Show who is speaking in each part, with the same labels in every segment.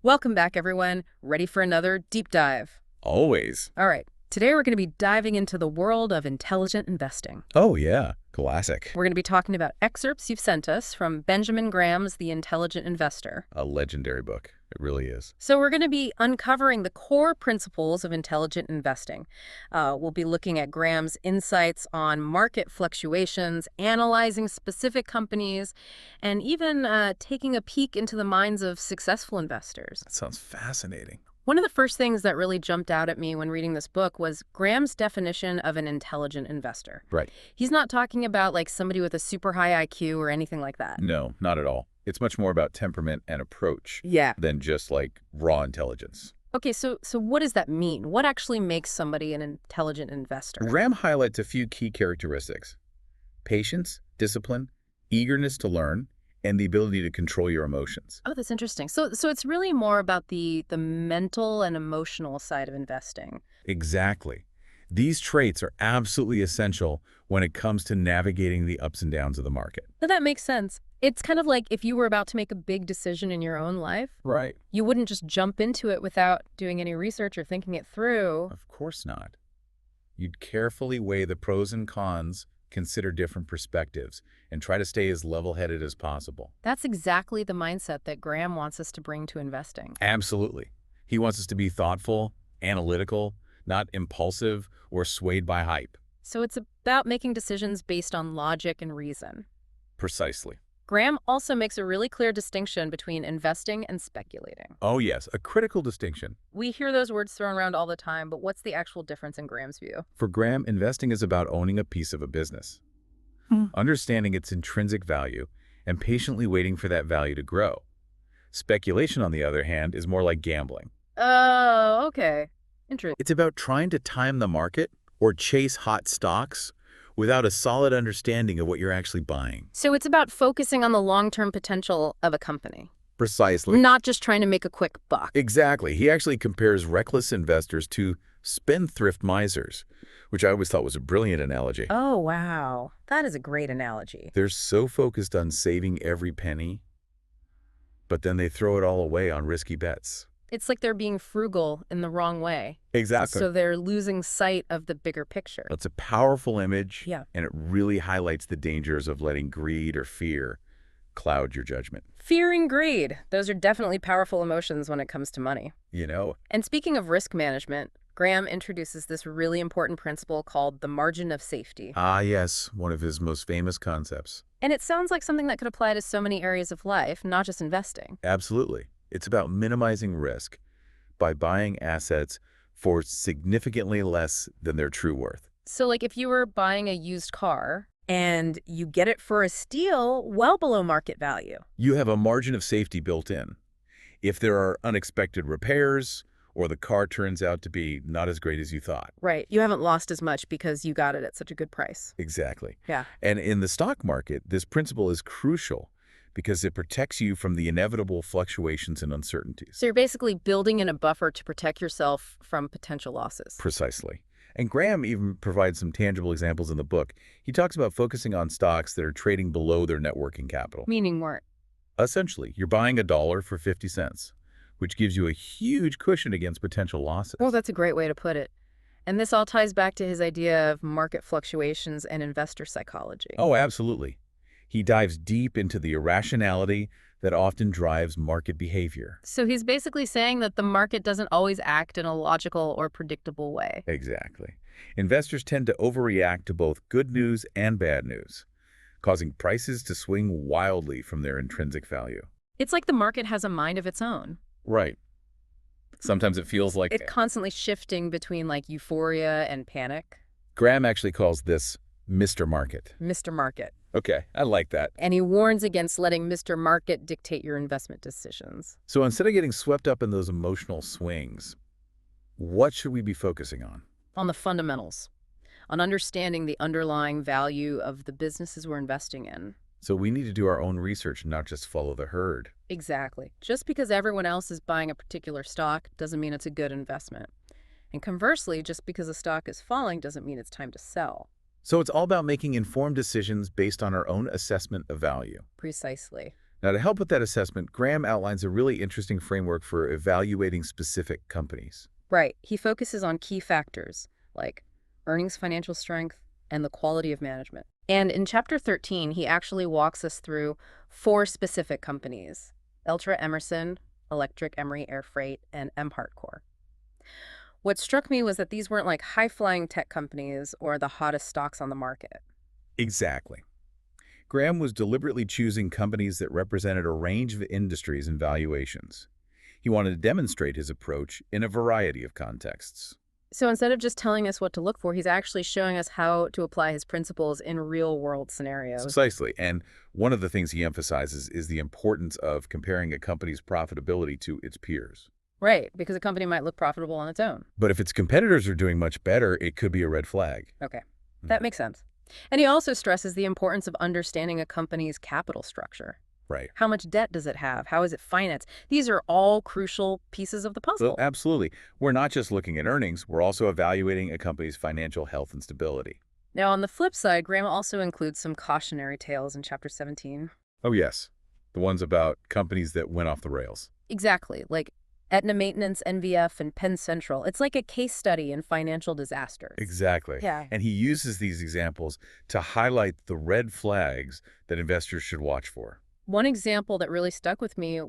Speaker 1: Welcome back, everyone. Ready for another deep dive?
Speaker 2: Always.
Speaker 1: All right. Today, we're going to be diving into the world of intelligent investing.
Speaker 2: Oh, yeah. Classic.
Speaker 1: We're going to be talking about excerpts you've sent us from Benjamin Graham's The Intelligent Investor.
Speaker 2: A legendary book. It really is.
Speaker 1: So we're going to be uncovering the core principles of intelligent investing. We'll be looking at Graham's insights on market fluctuations, analyzing specific companies, and even taking a peek into the minds of successful investors.
Speaker 2: That sounds fascinating.
Speaker 1: One of the first things that really jumped out at me when reading this book was Graham's definition of an intelligent investor.
Speaker 2: Right.
Speaker 1: He's not talking about like somebody with a super high IQ or anything like that.
Speaker 2: No, not at all. It's much more about temperament and approach
Speaker 1: Yeah.
Speaker 2: than just like raw intelligence.
Speaker 1: Okay, so what does that mean? What actually makes somebody an intelligent investor?
Speaker 2: Graham highlights a few key characteristics: patience, discipline, eagerness to learn, and the ability to control your emotions.
Speaker 1: Oh, that's interesting. So it's really more about the mental and emotional side of investing.
Speaker 2: Exactly. These traits are absolutely essential when it comes to navigating the ups and downs of the market.
Speaker 1: Now, that makes sense. It's kind of like if you were about to make a big decision in your own life,
Speaker 2: Right.
Speaker 1: you wouldn't just jump into it without doing any research or thinking it through.
Speaker 2: Of course not. You'd carefully weigh the pros and cons, consider different perspectives, and try to stay as level-headed as possible.
Speaker 1: That's exactly the mindset that Graham wants us to bring to investing.
Speaker 2: Absolutely. He wants us to be thoughtful, analytical, not impulsive or swayed by hype.
Speaker 1: So it's about making decisions based on logic and reason.
Speaker 2: Precisely.
Speaker 1: Graham also makes a really clear distinction between investing and speculating.
Speaker 2: Oh yes, a critical distinction.
Speaker 1: We hear those words thrown around all the time, but what's the actual difference in Graham's view?
Speaker 2: For Graham, investing is about owning a piece of a business, understanding its intrinsic value, and patiently waiting for that value to grow. Speculation, on the other hand, is more like gambling.
Speaker 1: Oh, okay. Interesting.
Speaker 2: It's about trying to time the market or chase hot stocks without a solid understanding of what you're actually buying.
Speaker 1: So it's about focusing on the long-term potential of a company,
Speaker 2: Precisely.
Speaker 1: not just trying to make a quick buck.
Speaker 2: Exactly. He actually compares reckless investors to spendthrift misers, which I always thought was a brilliant analogy.
Speaker 1: Oh, wow. That is a great analogy.
Speaker 2: They're so focused on saving every penny, but then they throw it all away on risky bets.
Speaker 1: It's like they're being frugal in the wrong way.
Speaker 2: Exactly.
Speaker 1: So they're losing sight of the bigger picture.
Speaker 2: That's a powerful image,
Speaker 1: Yeah.
Speaker 2: and it really highlights the dangers of letting greed or fear cloud your judgment.
Speaker 1: Fear and greed. Those are definitely powerful emotions when it comes to money.
Speaker 2: You know,
Speaker 1: And speaking of risk management, Graham introduces this really important principle called the margin of safety.
Speaker 2: yes, one of his most famous concepts.
Speaker 1: And it sounds like something that could apply to so many areas of life, not just investing.
Speaker 2: Absolutely. It's about minimizing risk by buying assets for significantly less than their true worth.
Speaker 1: So like if you were buying a used car and you get it for a steal well below market value.
Speaker 2: You have a margin of safety built in. If there are unexpected repairs or the car turns out to be not as great as you thought.
Speaker 1: Right. You haven't lost as much because you got it at such a good price.
Speaker 2: Exactly.
Speaker 1: Yeah.
Speaker 2: And in the stock market, this principle is crucial because it protects you from the inevitable fluctuations and uncertainties.
Speaker 1: So you're basically building in a buffer to protect yourself from potential losses.
Speaker 2: Precisely. And Graham even provides some tangible examples in the book. He talks about focusing on stocks that are trading below their net working capital.
Speaker 1: Meaning what?
Speaker 2: Essentially, you're buying $1 for 50 cents, which gives you a huge cushion against potential losses.
Speaker 1: Well, that's a great way to put it. And this all ties back to his idea of market fluctuations and investor psychology.
Speaker 2: Oh, absolutely. He dives deep into the irrationality that often drives market behavior.
Speaker 1: So he's basically saying that the market doesn't always act in a logical or predictable way.
Speaker 2: Exactly. Investors tend to overreact to both good news and bad news, causing prices to swing wildly from their intrinsic value.
Speaker 1: It's like the market has a mind of its own.
Speaker 2: Right. Sometimes it feels like
Speaker 1: It's constantly shifting between like euphoria and panic.
Speaker 2: Graham actually calls this Mr. Market.
Speaker 1: Mr. Market.
Speaker 2: Okay, I like that.
Speaker 1: And he warns against letting Mr. Market dictate your investment decisions.
Speaker 2: So instead of getting swept up in those emotional swings, what should we be focusing on?
Speaker 1: On the fundamentals, on understanding the underlying value of the businesses we're investing in.
Speaker 2: So we need to do our own research and not just follow the herd.
Speaker 1: Exactly. Just because everyone else is buying a particular stock doesn't mean it's a good investment. And conversely, just because a stock is falling doesn't mean it's time to sell.
Speaker 2: So it's all about making informed decisions based on our own assessment of value.
Speaker 1: Precisely.
Speaker 2: Now, to help with that assessment, Graham outlines a really interesting framework for evaluating specific companies.
Speaker 1: Right. He focuses on key factors like earnings, financial strength, and the quality of management. And in chapter 13, he actually walks us through four specific companies: Eltra Emerson, Electric Emery Air Freight, and Emhart Corp. What struck me was that these weren't like high-flying tech companies or the hottest stocks on the market.
Speaker 2: Exactly. Graham was deliberately choosing companies that represented a range of industries and valuations. He wanted to demonstrate his approach in a variety of contexts.
Speaker 1: So instead of just telling us what to look for, he's actually showing us how to apply his principles in real-world scenarios.
Speaker 2: Precisely. And one of the things he emphasizes is the importance of comparing a company's profitability to its peers.
Speaker 1: Right, because a company might look profitable on its own.
Speaker 2: But if its competitors are doing much better, it could be a red flag.
Speaker 1: Okay, that makes sense. And he also stresses the importance of understanding a company's capital structure.
Speaker 2: Right.
Speaker 1: How much debt does it have? How is it financed? These are all crucial pieces of the
Speaker 2: Well,
Speaker 1: puzzle.
Speaker 2: absolutely. We're not just looking at earnings, we're also evaluating a company's financial health and stability.
Speaker 1: Now, on the flip side, Graham also includes some cautionary tales in chapter 17.
Speaker 2: Oh, yes. The ones about companies that went off the rails.
Speaker 1: Exactly, like Aetna Maintenance, NVF, and Penn Central. It's like a case study in financial disasters.
Speaker 2: Exactly.
Speaker 1: Yeah.
Speaker 2: And he uses these examples to highlight the red flags that investors should watch for.
Speaker 1: One example that really stuck with me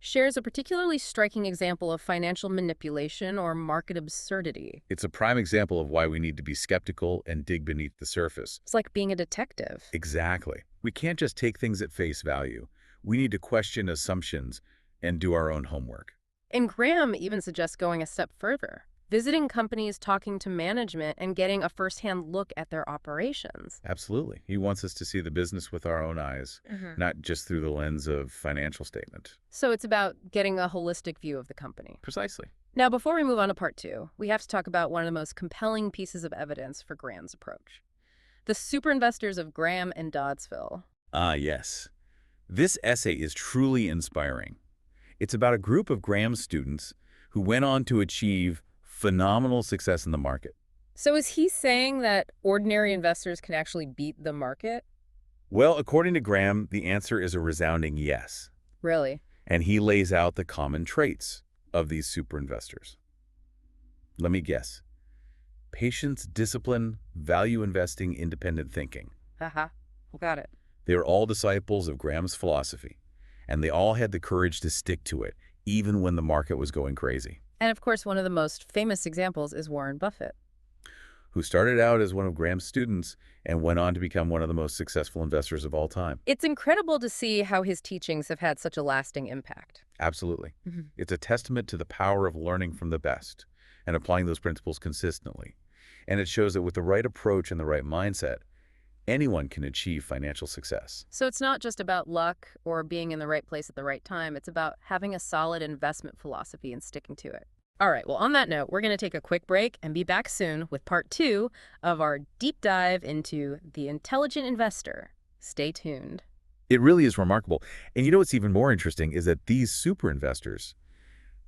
Speaker 1: shares a particularly striking example of financial manipulation or market absurdity.
Speaker 2: It's a prime example of why we need to be skeptical and dig beneath the surface.
Speaker 1: It's like being a detective.
Speaker 2: Exactly. We can't just take things at face value. We need to question assumptions and do our own homework.
Speaker 1: And Graham even suggests going a step further, visiting companies, talking to management, and getting a firsthand look at their operations.
Speaker 2: Absolutely. He wants us to see the business with our own eyes, not just through the lens of financial statement.
Speaker 1: So it's about getting a holistic view of the company.
Speaker 2: Precisely.
Speaker 1: Now, before we move on to part two, we have to talk about one of the most compelling pieces of evidence for Graham's approach: the super investors of Graham and Doddsville.
Speaker 2: Ah, yes. This essay is truly inspiring. It's about a group of Graham students who went on to achieve phenomenal success in the market.
Speaker 1: So is he saying that ordinary investors can actually beat the market?
Speaker 2: Well, according to Graham, the answer is a resounding yes.
Speaker 1: Really?
Speaker 2: And he lays out the common traits of these super investors. Let me guess. Patience, discipline, value investing, independent thinking.
Speaker 1: Haha, got it.
Speaker 2: They are all disciples of Graham's philosophy, and they all had the courage to stick to it, even when the market was going crazy.
Speaker 1: And of course, one of the most famous examples is Warren Buffett.
Speaker 2: Who started out as one of Graham's students and went on to become one of the most successful investors of all time.
Speaker 1: It's incredible to see how his teachings have had such a lasting impact.
Speaker 2: Absolutely. It's a testament to the power of learning from the best and applying those principles consistently. And it shows that with the right approach and the right mindset, anyone can achieve financial success.
Speaker 1: So it's not just about luck or being in the right place at the right time. It's about having a solid investment philosophy and sticking to it. All right, well, on that note, we're going to take a quick break and be back soon with part two of our deep dive into the intelligent investor. Stay tuned.
Speaker 2: It really is remarkable. And you know what's even more interesting is that these super investors,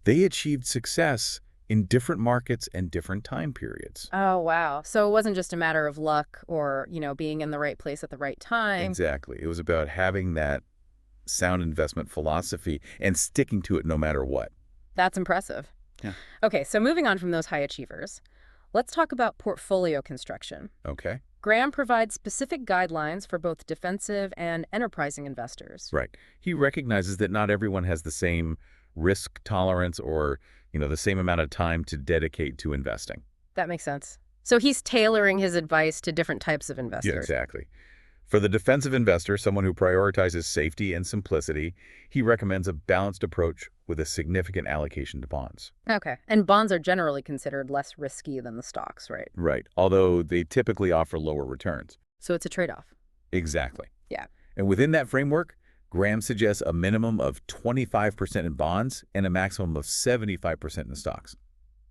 Speaker 2: they achieved success in different markets and different time periods.
Speaker 1: Oh, wow. So it wasn't just a matter of luck or, being in the right place at the right time.
Speaker 2: Exactly. It was about having that sound investment philosophy and sticking to it no matter what.
Speaker 1: That's impressive.
Speaker 2: Yeah.
Speaker 1: Okay, so moving on from those high achievers, let's talk about portfolio construction.
Speaker 2: Okay.
Speaker 1: Graham provides specific guidelines for both defensive and enterprising investors.
Speaker 2: Right. He recognizes that not everyone has the same risk tolerance or, the same amount of time to dedicate to investing.
Speaker 1: That makes sense. So he's tailoring his advice to different types of investors.
Speaker 2: Yeah, exactly. For the defensive investor, someone who prioritizes safety and simplicity, he recommends a balanced approach with a significant allocation to bonds.
Speaker 1: Okay. And bonds are generally considered less risky than the stocks, right?
Speaker 2: Right, although they typically offer lower returns.
Speaker 1: So it's a trade-off.
Speaker 2: Exactly.
Speaker 1: Yeah.
Speaker 2: And within that framework, Graham suggests a minimum of 25% in bonds and a maximum of 75% in the stocks.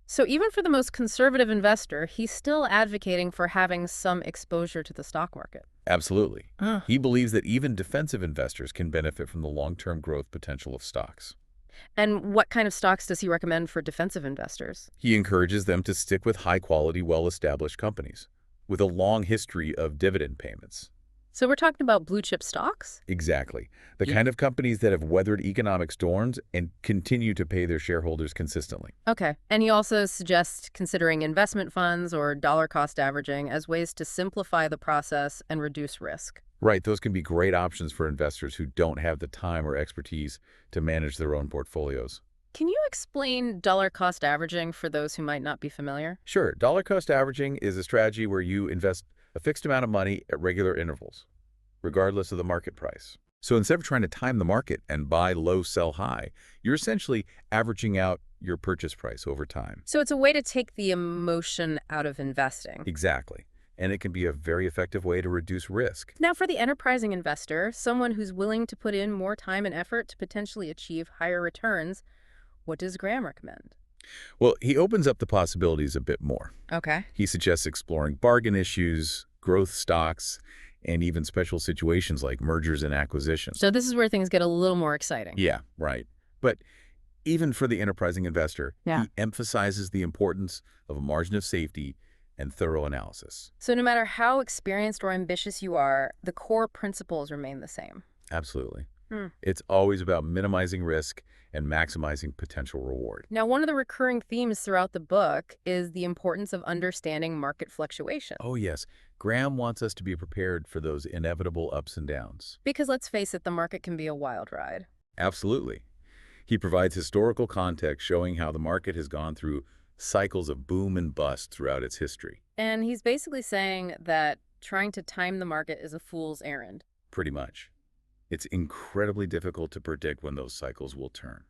Speaker 1: So even for the most conservative investor, he's still advocating for having some exposure to the stock market.
Speaker 2: Absolutely. He believes that even defensive investors can benefit from the long-term growth potential of stocks.
Speaker 1: And what kind of stocks does he recommend for defensive investors?
Speaker 2: He encourages them to stick with high-quality, well-established companies with a long history of dividend payments.
Speaker 1: So we're talking about blue chip stocks?
Speaker 2: Exactly. The kind of companies that have weathered economic storms and continue to pay their shareholders consistently.
Speaker 1: Okay. And he also suggests considering investment funds or dollar cost averaging as ways to simplify the process and reduce risk.
Speaker 2: Right, those can be great options for investors who don't have the time or expertise to manage their own portfolios.
Speaker 1: Can you explain dollar cost averaging for those who might not be familiar?
Speaker 2: Sure, dollar cost averaging is a strategy where you invest a fixed amount of money at regular intervals, regardless of the market price. So instead of trying to time the market and buy low, sell high, you're essentially averaging out your purchase price over time.
Speaker 1: So it's a way to take the emotion out of investing.
Speaker 2: Exactly. And it can be a very effective way to reduce risk.
Speaker 1: Now, for the enterprising investor, someone who's willing to put in more time and effort to potentially achieve higher returns, what does Graham recommend?
Speaker 2: Well, he opens up the possibilities a bit more.
Speaker 1: Okay.
Speaker 2: He suggests exploring bargain issues, growth stocks, and even special situations like mergers and acquisitions.
Speaker 1: So this is where things get a little more exciting.
Speaker 2: Yeah, right. But even for the enterprising investor,
Speaker 1: Yeah.
Speaker 2: he emphasizes the importance of a margin of safety and thorough analysis.
Speaker 1: So no matter how experienced or ambitious you are, the core principles remain the same.
Speaker 2: Absolutely.
Speaker 1: Hmm.
Speaker 2: It's always about minimizing risk and maximizing potential reward.
Speaker 1: Now, one of the recurring themes throughout the book is the importance of understanding market fluctuation.
Speaker 2: Oh, yes. Graham wants us to be prepared for those inevitable ups and downs.
Speaker 1: Because let's face it, the market can be a wild ride.
Speaker 2: Absolutely. He provides historical context showing how the market has gone through cycles of boom and bust throughout its history.
Speaker 1: And he's basically saying that trying to time the market is a fool's errand.
Speaker 2: Pretty much. It's incredibly difficult to predict when those cycles will turn.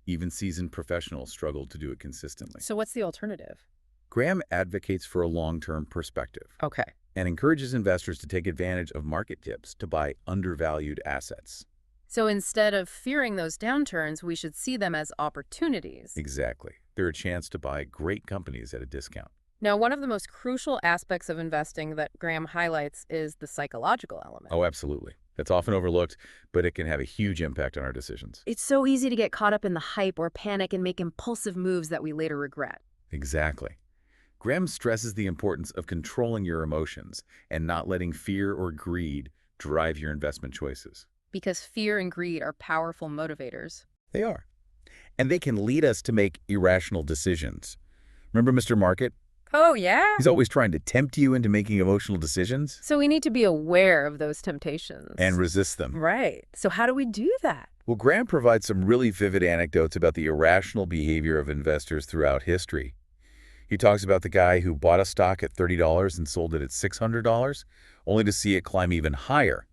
Speaker 2: Even seasoned professionals struggle to do it consistently.
Speaker 1: So what's the alternative?
Speaker 2: Graham advocates for a long-term perspective
Speaker 1: Okay.
Speaker 2: and encourages investors to take advantage of market dips to buy undervalued assets.
Speaker 1: So instead of fearing those downturns, we should see them as opportunities.
Speaker 2: Exactly. They're a chance to buy great companies at a discount.
Speaker 1: Now, one of the most crucial aspects of investing that Graham highlights is the psychological element.
Speaker 2: Oh, absolutely. That's often overlooked, but it can have a huge impact on our decisions.
Speaker 1: It's so easy to get caught up in the hype or panic and make impulsive moves that we later regret.
Speaker 2: Exactly. Graham stresses the importance of controlling your emotions and not letting fear or greed drive your investment choices.
Speaker 1: Because fear and greed are powerful motivators.
Speaker 2: They are. And they can lead us to make irrational decisions. Remember Mr. Market?
Speaker 1: Oh, yeah?
Speaker 2: He's always trying to tempt you into making emotional decisions
Speaker 1: So we need to be aware of those temptations.
Speaker 2: and resist them.
Speaker 1: Right. So how do we do that?
Speaker 2: Well, Graham provides some really vivid anecdotes about the irrational behavior of investors throughout history. He talks about the guy who bought a stock at $30 and sold it at $600, only to see it climb even higher,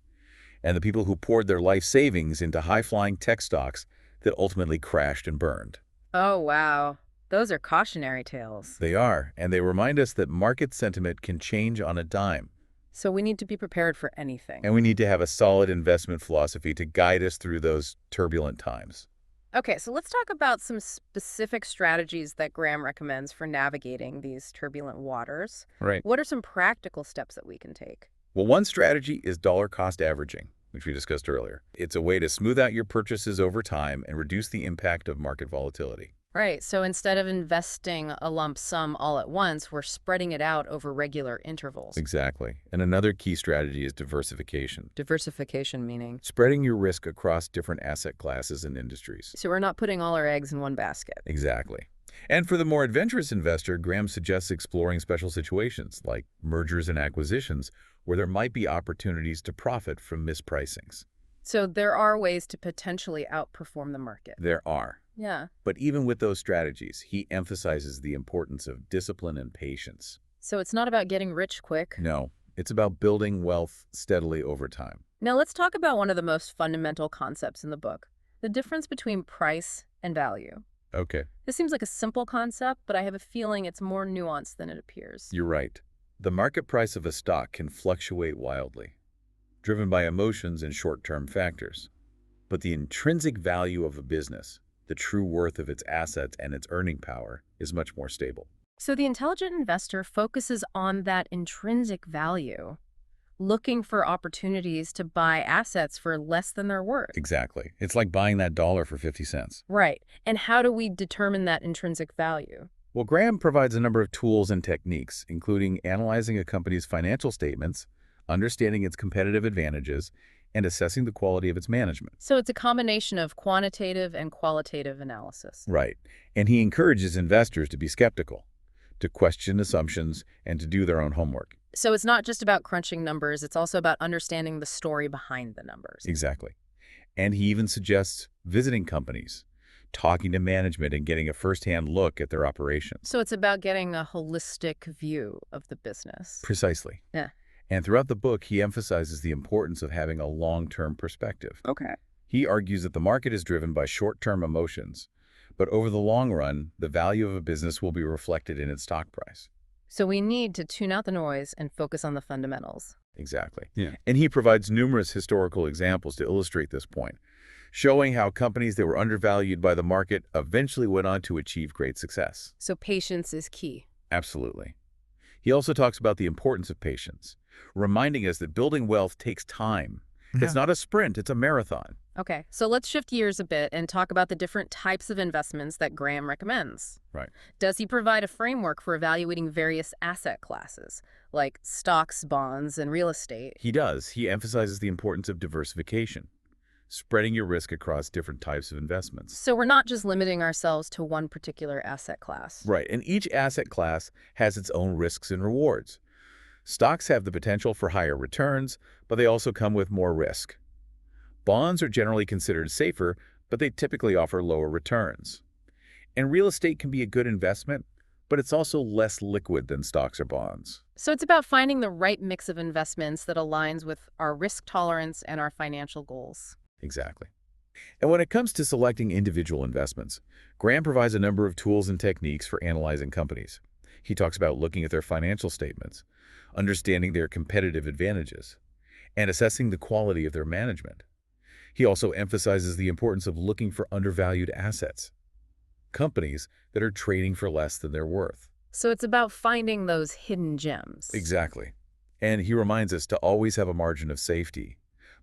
Speaker 2: and the people who poured their life savings into high-flying tech stocks that ultimately crashed and burned.
Speaker 1: Oh, wow. Those are cautionary tales.
Speaker 2: They are, and they remind us that market sentiment can change on a dime,
Speaker 1: So we need to be prepared for anything.
Speaker 2: and we need to have a solid investment philosophy to guide us through those turbulent times.
Speaker 1: Okay, so let's talk about some specific strategies that Graham recommends for navigating these turbulent waters.
Speaker 2: Right.
Speaker 1: What are some practical steps that we can take?
Speaker 2: Well, one strategy is dollar cost averaging, which we discussed earlier. It's a way to smooth out your purchases over time and reduce the impact of market volatility.
Speaker 1: Right, so instead of investing a lump sum all at once, we're spreading it out over regular intervals.
Speaker 2: Exactly. And another key strategy is diversification.
Speaker 1: Diversification meaning?
Speaker 2: Spreading your risk across different asset classes and industries.
Speaker 1: So we're not putting all our eggs in one basket.
Speaker 2: Exactly. And for the more adventurous investor, Graham suggests exploring special situations like mergers and acquisitions where there might be opportunities to profit from mispricings.
Speaker 1: So there are ways to potentially outperform the market.
Speaker 2: There are.
Speaker 1: Yeah.
Speaker 2: But even with those strategies, he emphasizes the importance of discipline and patience.
Speaker 1: So it's not about getting rich quick.
Speaker 2: No, it's about building wealth steadily over time.
Speaker 1: Now let's talk about one of the most fundamental concepts in the book, the difference between price and value.
Speaker 2: Okay,
Speaker 1: This seems like a simple concept, but I have a feeling it's more nuanced than it appears.
Speaker 2: you're right. The market price of a stock can fluctuate wildly, driven by emotions and short-term factors. But the intrinsic value of a business, the true worth of its assets and its earning power, is much more stable.
Speaker 1: So the intelligent investor focuses on that intrinsic value, looking for opportunities to buy assets for less than they're worth.
Speaker 2: Exactly. It's like buying that dollar for 50 cents.
Speaker 1: Right. And how do we determine that intrinsic value?
Speaker 2: Well, Graham provides a number of tools and techniques, including analyzing a company's financial statements, understanding its competitive advantages, and assessing the quality of its management.
Speaker 1: So it's a combination of quantitative and qualitative analysis.
Speaker 2: Right. And he encourages investors to be skeptical, to question assumptions, and to do their own homework.
Speaker 1: So it's not just about crunching numbers, it's also about understanding the story behind the numbers.
Speaker 2: Exactly. And he even suggests visiting companies, talking to management, and getting a firsthand look at their operations.
Speaker 1: So it's about getting a holistic view of the business.
Speaker 2: Precisely.
Speaker 1: Yeah.
Speaker 2: And throughout the book, he emphasizes the importance of having a long-term perspective.
Speaker 1: Okay.
Speaker 2: He argues that the market is driven by short-term emotions, but over the long run, the value of a business will be reflected in its stock price.
Speaker 1: So we need to tune out the noise and focus on the fundamentals.
Speaker 2: Exactly.
Speaker 3: Yeah.
Speaker 2: And he provides numerous historical examples to illustrate this point, showing how companies that were undervalued by the market eventually went on to achieve great success.
Speaker 1: So patience is key.
Speaker 2: Absolutely. He also talks about the importance of patience, reminding us that building wealth takes time. It's not a sprint, it's a marathon.
Speaker 1: Okay, so let's shift gears a bit and talk about the different types of investments that Graham recommends.
Speaker 2: Right.
Speaker 1: Does he provide a framework for evaluating various asset classes, like stocks, bonds, and real estate?
Speaker 2: He does. He emphasizes the importance of diversification, spreading your risk across different types of investments.
Speaker 1: So we're not just limiting ourselves to one particular asset class.
Speaker 2: Right, and each asset class has its own risks and rewards. Stocks have the potential for higher returns, but they also come with more risk. Bonds are generally considered safer, but they typically offer lower returns. And real estate can be a good investment, but it's also less liquid than stocks or bonds.
Speaker 1: So it's about finding the right mix of investments that aligns with our risk tolerance and our financial goals.
Speaker 2: Exactly. And when it comes to selecting individual investments, Graham provides a number of tools and techniques for analyzing companies. He talks about looking at their financial statements, understanding their competitive advantages, and assessing the quality of their management. He also emphasizes the importance of looking for undervalued assets, companies that are trading for less than they're worth.
Speaker 1: So it's about finding those hidden gems.
Speaker 2: Exactly. And he reminds us to always have a margin of safety,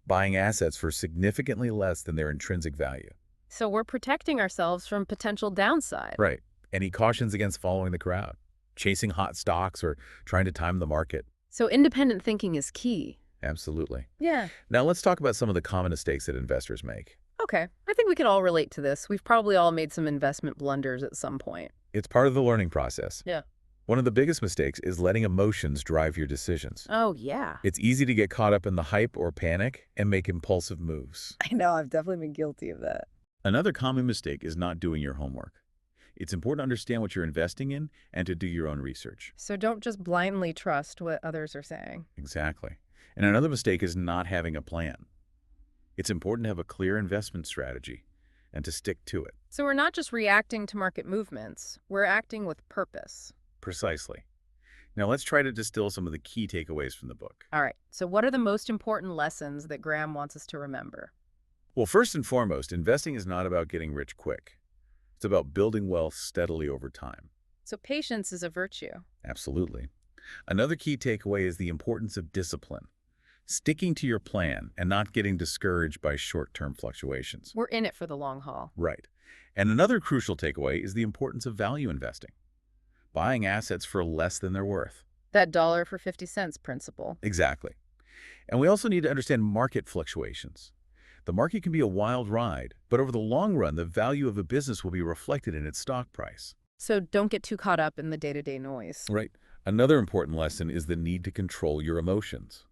Speaker 2: buying assets for significantly less than their intrinsic value.
Speaker 1: So we're protecting ourselves from potential downside.
Speaker 2: Right. And he cautions against following the crowd, chasing hot stocks, or trying to time the market.
Speaker 1: So independent thinking is key.
Speaker 2: Absolutely.
Speaker 1: Yeah.
Speaker 2: Now let's talk about some of the common mistakes that investors make.
Speaker 1: Okay, I think we can all relate to this. We've probably all made some investment blunders at some point.
Speaker 2: It's part of the learning process.
Speaker 1: Yeah.
Speaker 2: One of the biggest mistakes is letting emotions drive your decisions.
Speaker 1: Oh, yeah.
Speaker 2: It's easy to get caught up in the hype or panic and make impulsive moves.
Speaker 1: I know, I've definitely been guilty of that.
Speaker 2: Another common mistake is not doing your homework. It's important to understand what you're investing in and to do your own research.
Speaker 1: So don't just blindly trust what others are saying.
Speaker 2: Exactly. And another mistake is not having a plan. It's important to have a clear investment strategy and to stick to it.
Speaker 1: So we're not just reacting to market movements, we're acting with purpose.
Speaker 2: Precisely. Now let's try to distill some of the key takeaways from the book.
Speaker 1: All right, so what are the most important lessons that Graham wants us to remember?
Speaker 2: Well, first and foremost, investing is not about getting rich quick. It's about building wealth steadily over time.
Speaker 1: So patience is a virtue.
Speaker 2: Absolutely. Another key takeaway is the importance of discipline. Sticking to your plan and not getting discouraged by short-term fluctuations.
Speaker 1: We're in it for the long haul.
Speaker 2: Right. And another crucial takeaway is the importance of value investing. Buying assets for less than they're worth.
Speaker 1: That dollar for 50 cents principle.
Speaker 2: Exactly. And we also need to understand market fluctuations. The market can be a wild ride, but over the long run, the value of a business will be reflected in its stock price.
Speaker 1: So don't get too caught up in the day-to-day noise.
Speaker 2: Right. Another important lesson is the need to control your emotions.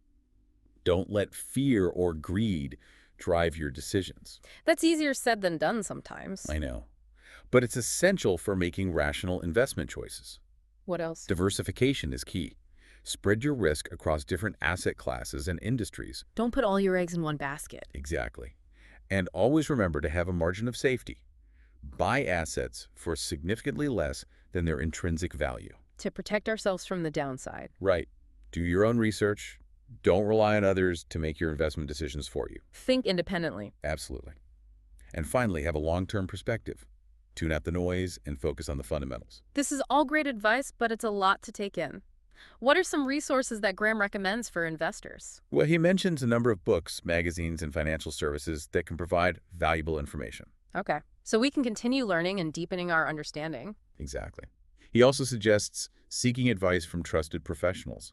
Speaker 2: Don't let fear or greed drive your decisions.
Speaker 1: That's easier said than done sometimes.
Speaker 2: I know. But it's essential for making rational investment choices.
Speaker 1: What else?
Speaker 2: Diversification is key. Spread your risk across different asset classes and industries.
Speaker 1: Don't put all your eggs in one basket.
Speaker 2: Exactly. And always remember to have a margin of safety. Buy assets for significantly less than their intrinsic value.
Speaker 1: To protect ourselves from the downside.
Speaker 2: Right. Do your own research. Don't rely on others to make your investment decisions for you.
Speaker 1: Think independently.
Speaker 2: Absolutely. And finally, have a long-term perspective. Tune out the noise and focus on the fundamentals.
Speaker 1: This is all great advice, but it's a lot to take in. What are some resources that Graham recommends for investors?
Speaker 2: Well, he mentions a number of books, magazines, and financial services that can provide valuable information.
Speaker 1: Okay, so we can continue learning and deepening our understanding.
Speaker 2: Exactly. He also suggests seeking advice from trusted professionals,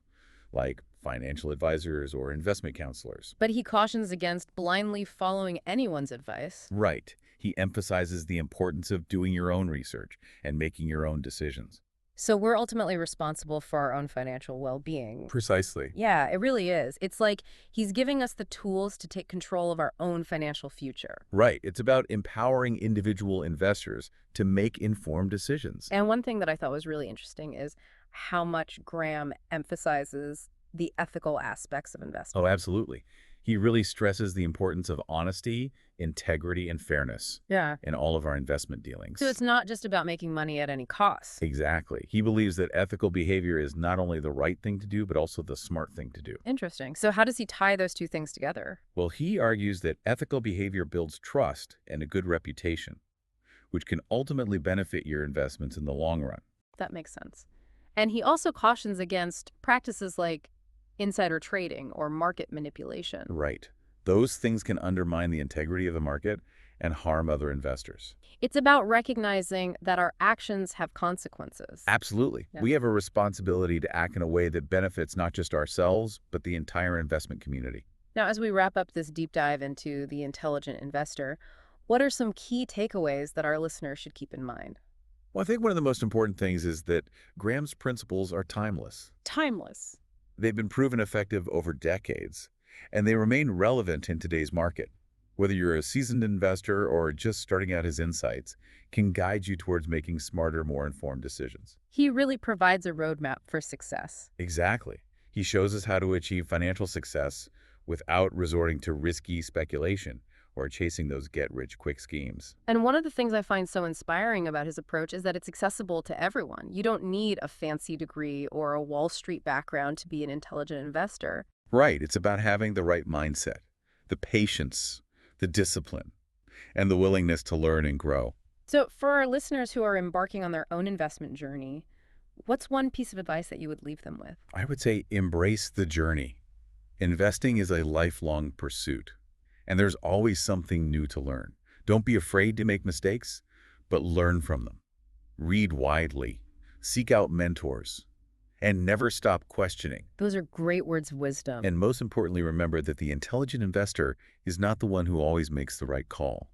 Speaker 2: like financial advisors, or investment counselors.
Speaker 1: But he cautions against blindly following anyone's advice.
Speaker 2: Right. He emphasizes the importance of doing your own research and making your own decisions.
Speaker 1: So we're ultimately responsible for our own financial well-being.
Speaker 2: Precisely.
Speaker 1: Yeah, it really is. It's like he's giving us the tools to take control of our own financial future.
Speaker 2: Right. It's about empowering individual investors to make informed decisions.
Speaker 1: And one thing that I thought was really interesting is how much Graham emphasizes the ethical aspects of
Speaker 2: Oh,
Speaker 1: investment.
Speaker 2: absolutely. He really stresses the importance of honesty, integrity, and fairness
Speaker 1: Yeah.
Speaker 2: in all of our investment
Speaker 1: So
Speaker 2: dealings.
Speaker 1: it's not just about making money at any cost.
Speaker 2: Exactly. He believes that ethical behavior is not only the right thing to do, but also the smart thing to do.
Speaker 1: Interesting. So how does he tie those two things together?
Speaker 2: Well, he argues that ethical behavior builds trust and a good reputation, which can ultimately benefit your investments in the long run.
Speaker 1: That makes sense. And he also cautions against practices like insider trading or market manipulation.
Speaker 2: Right. Those things can undermine the integrity of the market and harm other investors.
Speaker 1: It's about recognizing that our actions have consequences.
Speaker 2: Absolutely.
Speaker 1: Yeah.
Speaker 2: We have a responsibility to act in a way that benefits not just ourselves, but the entire investment community.
Speaker 1: Now, as we wrap up this deep dive into the intelligent investor, what are some key takeaways that our listeners should keep in mind?
Speaker 2: Well, I think one of the most important things is that Graham's principles are timeless.
Speaker 1: Timeless.
Speaker 2: They've been proven effective over decades, and they remain relevant in today's market. Whether you're a seasoned investor or just starting out, his insights can guide you towards making smarter, more informed decisions.
Speaker 1: He really provides a roadmap for success.
Speaker 2: Exactly. He shows us how to achieve financial success without resorting to risky speculation or chasing those get-rich-quick schemes.
Speaker 1: And one of the things I find so inspiring about his approach is that it's accessible to everyone. You don't need a fancy degree or a Wall Street background to be an intelligent investor.
Speaker 2: Right. It's about having the right mindset, the patience, the discipline, and the willingness to learn and grow.
Speaker 1: So, for our listeners who are embarking on their own investment journey, what's one piece of advice that you would leave them with?
Speaker 2: I would say embrace the journey. Investing is a lifelong pursuit, and there's always something new to learn. Don't be afraid to make mistakes, but learn from them. Read widely, seek out mentors, and never stop questioning.
Speaker 1: Those are great words of wisdom.
Speaker 2: And most importantly, remember that the intelligent investor is not the one who always makes the right call,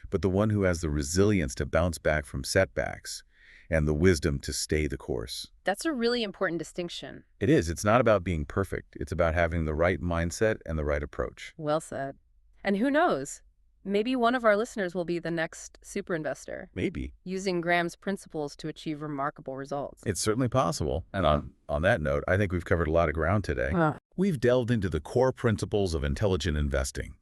Speaker 2: but the one who has the resilience to bounce back from setbacks and the wisdom to stay the course.
Speaker 1: That's a really important distinction.
Speaker 2: It is. It's not about being perfect. It's about having the right mindset and the right approach.
Speaker 1: Well said. And who knows? Maybe one of our listeners will be the next super investor,
Speaker 2: Maybe.
Speaker 1: using Graham's principles to achieve remarkable results.
Speaker 2: It's certainly possible. And on that note, I think we've covered a lot of ground today. We've delved into the core principles of intelligent investing,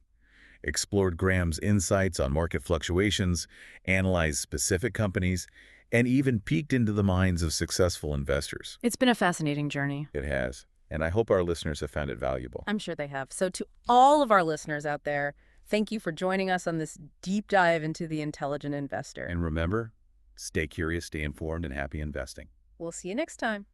Speaker 2: explored Graham's insights on market fluctuations, analyzed specific companies, and even peeked into the minds of successful investors.
Speaker 1: It's been a fascinating journey.
Speaker 2: It has. And I hope our listeners have found it valuable.
Speaker 1: I'm sure they have. So to all of our listeners out there, thank you for joining us on this deep dive into the intelligent investor.
Speaker 2: And remember, stay curious, stay informed, and happy investing.
Speaker 1: We'll see you next time.